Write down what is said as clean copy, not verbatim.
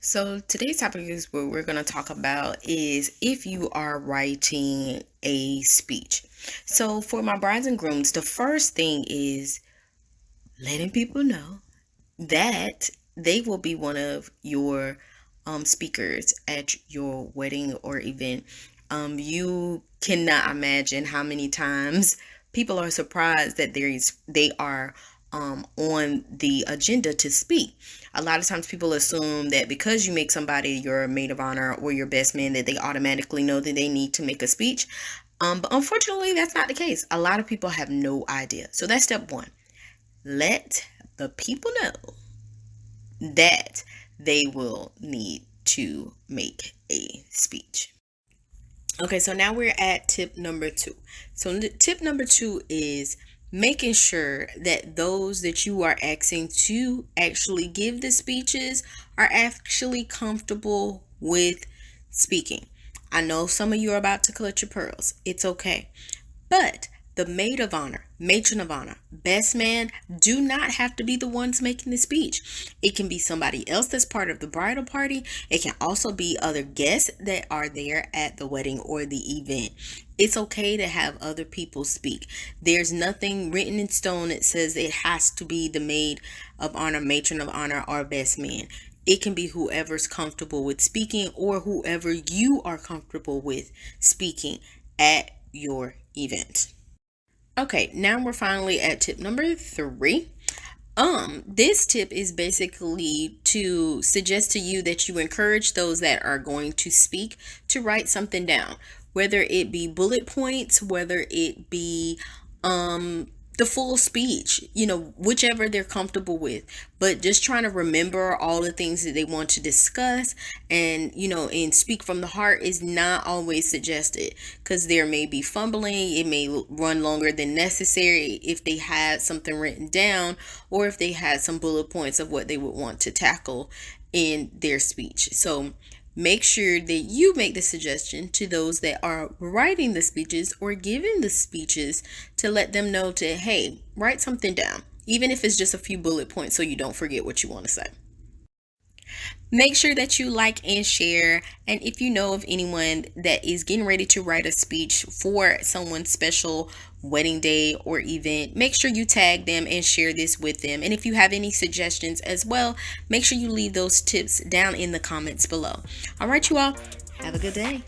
So today's topic is what we're going to talk about is if you are writing a speech. So for my brides and grooms, the first thing is letting people know that they will be one of your speakers at your wedding or event. You cannot imagine how many times people are surprised that they are on the agenda to speak. A lot of times people assume that because you make somebody your maid of honor or your best man that they automatically know that they need to make a speech. But unfortunately, that's not the case. A lot of people have no idea. So that's step one. Let the people know that they will need to make a speech. Okay, so now we're at tip number two. So tip number two is making sure that those that you are asking to actually give the speeches are actually comfortable with speaking. I know some of you are about to clutch your pearls. It's okay. But the maid of honor, matron of honor, best man do not have to be the ones making the speech. It can be somebody else that's part of the bridal party. It can also be other guests that are there at the wedding or the event. It's okay to have other people speak. There's nothing written in stone that says it has to be the maid of honor, matron of honor, or best man. It can be whoever's comfortable with speaking or whoever you are comfortable with speaking at your event. Okay, now we're finally at tip number three. This tip is basically to suggest to you that you encourage those that are going to speak to write something down, whether it be bullet points, whether it be the full speech, whichever they're comfortable with, but just trying to remember all the things that they want to discuss and speak from the heart is not always suggested because there may be fumbling. It may run longer than necessary if they had something written down or if they had some bullet points of what they would want to tackle in their speech. So make sure that you make the suggestion to those that are writing the speeches or giving the speeches to let them know to, hey, write something down, even if it's just a few bullet points so you don't forget what you want to say. Make sure that you like and share. And if you know of anyone that is getting ready to write a speech for someone's special wedding day or event, make sure you tag them and share this with them. And if you have any suggestions as well, make sure you leave those tips down in the comments below. All right, you all, have a good day.